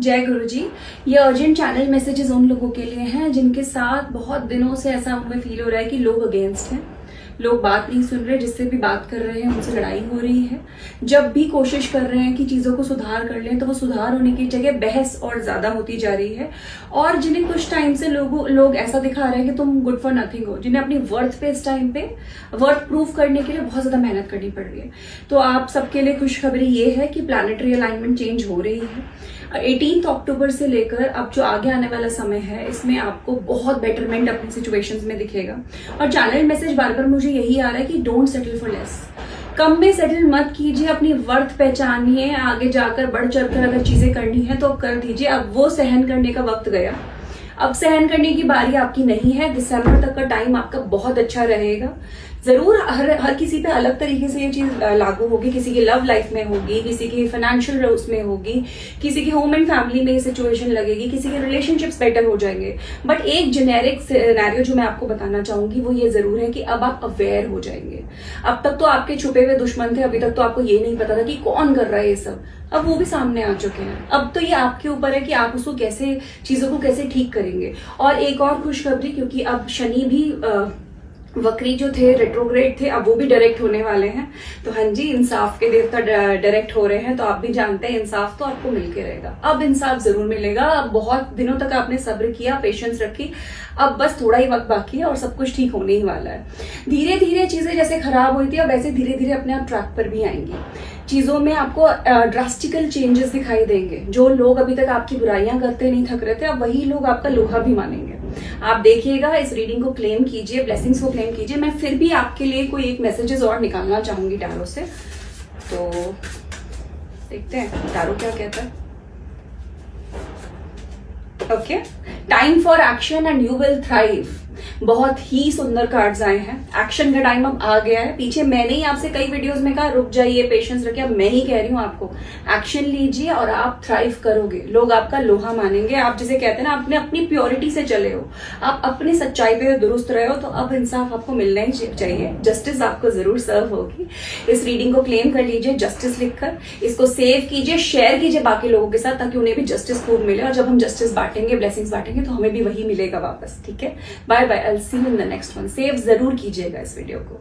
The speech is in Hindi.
जय गुरु जी। ये अर्जेंट चैनल मैसेजेस उन लोगों के लिए हैं जिनके साथ बहुत दिनों से ऐसा हमें फील हो रहा है कि लोग अगेंस्ट हैं, लोग बात नहीं सुन रहे, जिससे भी बात कर रहे हैं उनसे लड़ाई हो रही है। जब भी कोशिश कर रहे हैं कि चीजों को सुधार कर लें तो वो सुधार होने की जगह बहस और ज्यादा होती जा रही है। और जिन्हें कुछ टाइम से लोग ऐसा दिखा रहे हैं कि तुम गुड फॉर नथिंग हो, जिन्हें अपनी वर्थ पे इस टाइम पे वर्थ प्रूफ करने के लिए बहुत ज्यादा मेहनत करनी पड़ रही है। तो आप सबके लिए खुशखबरी ये है कि प्लैनेटरी अलाइनमेंट चेंज हो रही है। 18 अक्टूबर से लेकर अब जो आगे आने वाला समय है इसमें आपको बहुत बेटरमेंट अपनी सिचुएशंस में दिखेगा। और चैनल मैसेज बार बार मुझे यही आ रहा है कि डोंट सेटल फॉर लेस। कम में सेटल मत कीजिए, अपनी वर्थ पहचानिए। आगे जाकर बढ़ चढ़कर अगर चीजें करनी है तो कर दीजिए। अब वो सहन करने का वक्त गया, अब सहन करने की बारी आपकी नहीं है। दिसंबर तक का टाइम आपका बहुत अच्छा रहेगा। जरूर हर किसी पे अलग तरीके से ये चीज लागू होगी। किसी की लव लाइफ में होगी, किसी की फाइनेंशियल उसमें होगी, किसी की होम एंड फैमिली में ये सिचुएशन लगेगी, किसी के रिलेशनशिप्स बेटर हो जाएंगे। बट एक जेनेरिक सिनेरियो जो मैं आपको बताना चाहूंगी वो ये जरूर है कि अब आप अवेयर हो जाएंगे। अब तक तो आपके छुपे हुए दुश्मन थे, अभी तक तो आपको ये नहीं पता था कि कौन कर रहा है ये सब। अब वो भी सामने आ चुके हैं। अब तो ये आपके ऊपर है कि आप उसको कैसे, चीजों को कैसे ठीक करेंगे। और एक और खुशखबरी, क्योंकि अब शनि भी वक्री जो थे, रेट्रोग्रेड थे, अब वो भी डायरेक्ट होने वाले हैं। तो हाँ जी, इंसाफ के देवता डायरेक्ट हो रहे हैं। तो आप भी जानते हैं इंसाफ तो आपको मिलके रहेगा। अब इंसाफ जरूर मिलेगा। अब बहुत दिनों तक आपने सब्र किया, पेशेंस रखी, अब बस थोड़ा ही वक्त बाकी है और सब कुछ ठीक होने ही वाला है। धीरे धीरे चीजें जैसे खराब हुई थी अब वैसे धीरे धीरे अपने आप ट्रैक पर भी आएंगी। चीजों में आपको ड्रास्टिकल चेंजेस दिखाई देंगे। जो लोग अभी तक आपकी बुराइयां करते नहीं थक रहे थे, अब वही लोग आपका लोहा भी मानेंगे। आप देखिएगा, इस रीडिंग को क्लेम कीजिए, ब्लेसिंग्स को क्लेम कीजिए। मैं फिर भी आपके लिए कोई एक मैसेजेस और निकालना चाहूंगी टैरो से। तो देखते हैं टैरो क्या कहता है। Okay, time for action and you will thrive. बहुत ही सुंदर कार्ड्स आए हैं। एक्शन का टाइम अब आ गया है। पीछे मैंने ही आपसे कई वीडियोस में कहा रुक जाइए, पेशेंस रखिए। अब मैं ही कह रही हूं आपको, एक्शन लीजिए और आप थ्राइव करोगे। लोग आपका लोहा मानेंगे। आप जिसे कहते हैं ना, आपने अपनी प्योरिटी से चले हो, आप अपनी सच्चाई पे दुरुस्त रहे हो, तो अब इंसाफ आपको मिलना ही चाहिए। जस्टिस आपको जरूर सर्व होगी। इस रीडिंग को क्लेम कर लीजिए जस्टिस लिखकर, इसको सेव कीजिए, शेयर कीजिए बाकी लोगों के साथ, ताकि उन्हें भी जस्टिस खूब मिले। और जब हम जस्टिस बांटेंगे, ब्लेसिंग्स बांटेंगे, तो हमें भी वही मिलेगा वापस। ठीक है, bye bye, I will see you in the next one. Save जरूर कीजिएगा इस वीडियो को।